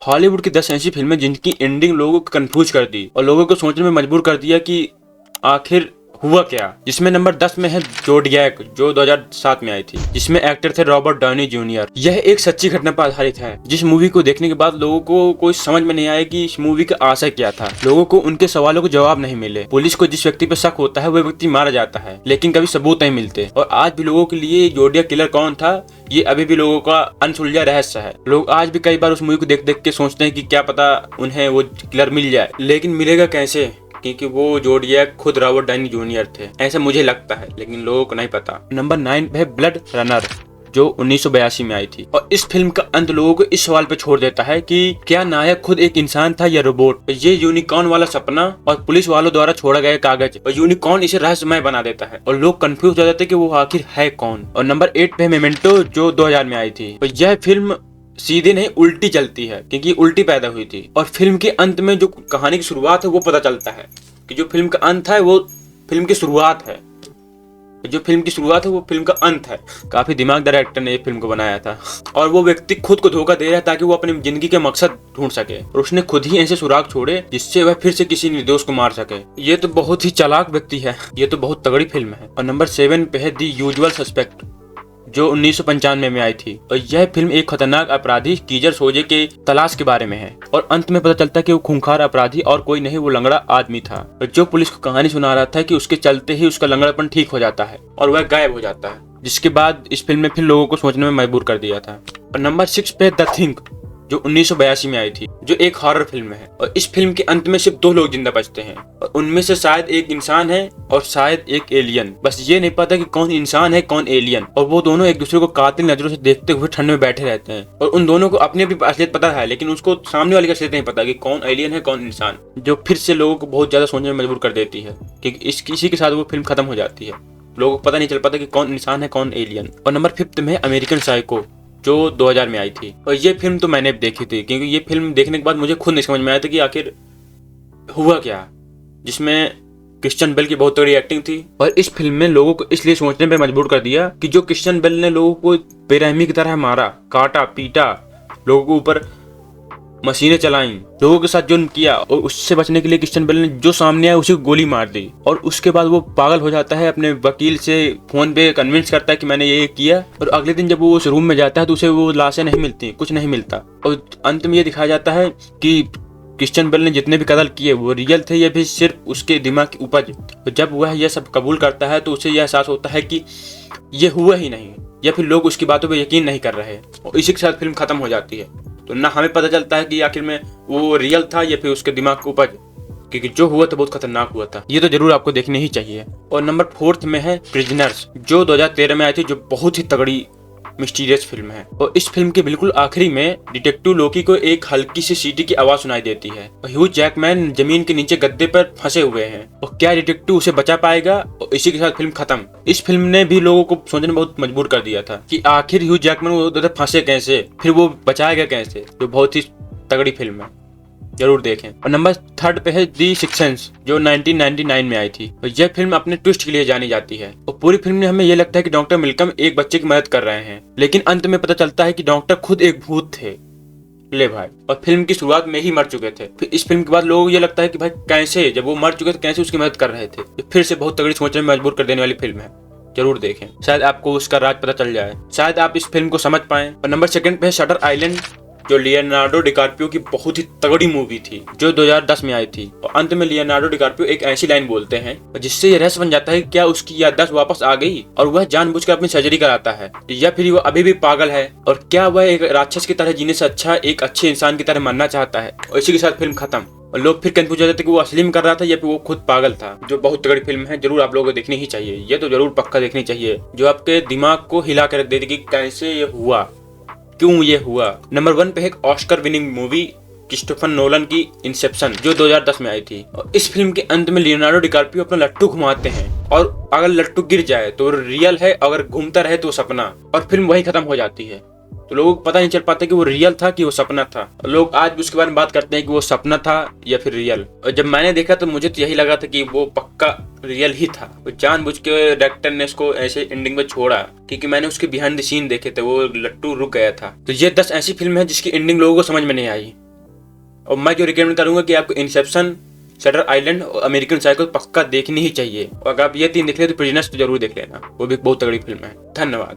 Hollywood की 10 ऐसी फिल्में जिनकी एंडिंग लोगों को कंफ्यूज कर दी और लोगों को सोचने में मजबूर कर दिया कि आखिर हुआ क्या। जिसमें नंबर 10 में है जोडियक, जो 2007 में आई थी, जिसमें एक्टर थे रॉबर्ट डाउनी जूनियर। यह एक सच्ची घटना पर आधारित है, जिस मूवी को देखने के बाद लोगों को कोई समझ में नहीं आया कि इस मूवी का आशय क्या था। लोगों को उनके सवालों को जवाब नहीं मिले। पुलिस को जिस व्यक्ति पर शक होता है वह व्यक्ति मारा जाता है, लेकिन कभी सबूत नहीं मिलते। और आज भी लोगों के लिए जोडियक किलर कौन था, ये अभी भी लोगों का अनसुलझा रहस्य है। लोग आज भी कई बार उस मूवी को देख देख के सोचते हैं कि क्या पता उन्हें वो किलर मिल जाए, लेकिन मिलेगा कैसे, क्योंकि वो जोडियक खुद रॉबर्ट डाउनी जूनियर थे, ऐसा मुझे लगता है, लेकिन लोगों को नहीं पता। नंबर 9 है ब्लड रनर, जो 1982 में आई थी। और इस फिल्म का अंत लोगों को इस सवाल पे छोड़ देता है कि क्या नायक खुद एक इंसान था या रोबोट। ये यूनिकॉर्न वाला सपना और पुलिस वालों द्वारा छोड़ा गया कागज और यूनिकॉर्न इसे रहस्यमय बना देता है और लोग कंफ्यूज हो जाते हैं कि वो आखिर है कौन। और नंबर 8 पे है मेमेंटो, जो 2000 में आई थी। और यह फिल्म सीधे नहीं उल्टी चलती है, क्योंकि उल्टी पैदा हुई थी। और फिल्म के अंत में जो कहानी की शुरुआत है वो पता चलता है कि जो फिल्म का अंत है वो फिल्म की शुरुआत है, जो फिल्म की शुरुआत है वो फिल्म का अंत है। काफी दिमागदार एक्टर ने ये फिल्म को बनाया था और वो व्यक्ति खुद को धोखा दे रहा है ताकि वो अपनी जिंदगी के मकसद ढूंढ सके, और उसने खुद ही ऐसे सुराग छोड़े जिससे वह फिर से किसी निर्दोष को मार सके। ये तो बहुत ही चालाक व्यक्ति है, ये तो बहुत तगड़ी फिल्म है। और नंबर 7 पे है द यूजुअल सस्पेक्ट, जो 1995 में आई थी। और यह फिल्म एक खतरनाक अपराधी कीजर सोजे के तलाश के बारे में है और अंत में पता चलता है कि वो खूंखार अपराधी और कोई नहीं, वो लंगड़ा आदमी था जो पुलिस को कहानी सुना रहा था कि उसके चलते ही उसका लंगड़ापन ठीक हो जाता है और वह गायब हो जाता है, जिसके बाद इस फिल्म ने फिर लोगों को सोचने में मजबूर कर दिया था। और नंबर 6 पे द थिंग, जो 1982 में आई थी, जो एक हॉरर फिल्म है। और इस फिल्म के अंत में सिर्फ 2 लोग जिंदा बचते हैं और उनमें से शायद एक इंसान है और शायद एक एलियन। बस ये नहीं पता कि कौन इंसान है कौन एलियन, और वो दोनों एक दूसरे को कातिल नजरों से देखते हुए ठंड में बैठे रहते हैं। और उन दोनों को अपनी अपनी असलियत पता है, लेकिन उसको सामने वाले की असलियत नहीं पता कि कौन एलियन है कौन इंसान, जो फिर से लोगों को बहुत ज्यादा सोचने में मजबूर कर देती है कि इसी के साथ वो फिल्म खत्म हो जाती है। लोगों को पता नहीं चल पाता कि कौन इंसान है कौन एलियन। और नंबर 5 में अमेरिकन साइको, जो 2000 में आई थी। और ये फिल्म तो मैंने देखी थी, क्योंकि ये फिल्म देखने के बाद मुझे खुद नहीं समझ में आया था कि आखिर हुआ क्या, जिसमें क्रिश्चियन बेल की बहुत तगड़ी एक्टिंग थी। और इस फिल्म में लोगों को इसलिए सोचने पे मजबूर कर दिया कि जो क्रिश्चियन बेल ने लोगों को बेरहमी की तरह मारा, काटा, पीटा, लोगों के ऊपर मशीनें चलाई, लोगों के साथ जुल्म किया, और उससे बचने के लिए क्रिश्चियन बेल ने जो सामने आया उसी को गोली मार दी। और उसके बाद वो पागल हो जाता है, अपने वकील से फोन पे कन्विंस करता है कि मैंने ये किया। और अगले दिन जब वो उस रूम में जाता है तो उसे वो लाशें नहीं मिलती, कुछ नहीं मिलता। और अंत में ये दिखाया जाता है कि क्रिश्चियन बेल ने जितने भी कत्ल किए वो रियल थे या फिर सिर्फ उसके दिमाग की उपज। तो जब वह यह सब कबूल करता है तो उसे यह एहसास होता है कि ये हुआ ही नहीं, या फिर लोग उसकी बातों पर यकीन नहीं कर रहे। और इसी के साथ फिल्म खत्म हो जाती है। तो ना हमें पता चलता है कि आखिर में वो रियल था या फिर उसके दिमाग की उपज, क्योंकि जो हुआ था बहुत खतरनाक हुआ था। ये तो जरूर आपको देखने ही चाहिए। और नंबर 4 में है प्रिजनर्स, जो 2013 में आई थी, जो बहुत ही तगड़ी मिस्टीरियस फिल्म है। और इस फिल्म के बिल्कुल आखिरी में डिटेक्टिव लोकी को एक हल्की सी सीटी की आवाज सुनाई देती है और ह्यू जैकमैन जमीन के नीचे गद्दे पर फंसे हुए हैं, और क्या डिटेक्टिव उसे बचा पाएगा। और इसी के साथ फिल्म खत्म। इस फिल्म ने भी लोगों को सोचने में बहुत मजबूर कर दिया था कि आखिर ह्यू जैकमैन वो उधर फंसे कैसे, फिर वो बचाएगा कैसे। जो बहुत ही तगड़ी फिल्म है, जरूर देखें। और नंबर 3 पे है दी सिक्स्थ सेंस, जो 1999 में आई थी। और यह फिल्म अपने ट्विस्ट के लिए जानी जाती है। और पूरी फिल्म में हमें यह लगता है कि डॉक्टर मिलकम एक बच्चे की मदद कर रहे हैं, लेकिन अंत में पता चलता है कि डॉक्टर खुद एक भूत थे, ले भाई, और फिल्म की शुरुआत में ही मर चुके थे। फिर इस फिल्म के बाद लोगों को ये लगता है कि भाई कैसे, जब वो मर चुके थे कैसे उसकी मदद कर रहे थे। ये फिर से बहुत तगड़ी सोचने में मजबूर कर देने वाली फिल्म है, जरूर देखें। शायद आपको उसका राज पता चल जाए, शायद आप इस फिल्म को समझ पाएं। और नंबर 2 पे है शटर आइलैंड, जो लियोनार्डो डिकार्पियो की बहुत ही तगड़ी मूवी थी, जो 2010 में आई थी। और अंत में लियोनार्डो डिकार्पियो एक ऐसी लाइन बोलते हैं जिससे यह रहस्य बन जाता है कि क्या उसकी याददाश्त वापस आ गई और वह जानबूझकर अपनी सर्जरी कराता है, या फिर वह अभी भी पागल है, और क्या वह एक राक्षस की तरह जीने से अच्छा एक अच्छे इंसान की तरह मरना चाहता है। और इसी के साथ फिल्म खत्म। और लोग फिर कंफ्यूज हो जाते थे कि वो असली में कर रहा था या फिर वो खुद पागल था। जो बहुत तगड़ी फिल्म है, जरूर आप लोगों को देखनी ही चाहिए। ये तो जरूर पक्का देखनी चाहिए, जो आपके दिमाग को हिला कर रख देती कि कैसे ये हुआ, क्यों ये हुआ। नंबर 1 पे है Oscar winning movie Christopher Nolan की इंसेप्शन, जो 2010 में आई थी। और इस फिल्म के अंत में लियोनार्डो डिकार्पियो अपना लट्टू घुमाते हैं, और अगर लट्टू गिर जाए तो रियल है, अगर घूमता रहे तो सपना, और फिल्म वही खत्म हो जाती है। तो लोगों को पता नहीं चल पाता कि वो रियल था कि वो सपना था। लोग आज भी उसके बारे में बात करते हैं कि वो सपना था या फिर रियल। और जब मैंने देखा तो मुझे तो यही लगा था कि वो पक्का रियल ही था। वो जानबूझ के डायरेक्टर ने उसको ऐसे एंडिंग में छोड़ा, क्योंकि मैंने उसके बिहाइंड द सीन देखे थे, वो लट्टू रुक गया था। तो ये 10 ऐसी फिल्म है जिसकी एंडिंग लोगों को समझ में नहीं आई, और मैं जो रिकमेंड करूंगा कि आपको इंसेप्शन, शटर आइलैंड और अमेरिकन साइको पक्का देखनी ही चाहिए। और अगर आप ये 3 देख ले तो प्रिजनर्स तो जरूर देख लेना, वो भी बहुत तगड़ी फिल्म है। धन्यवाद।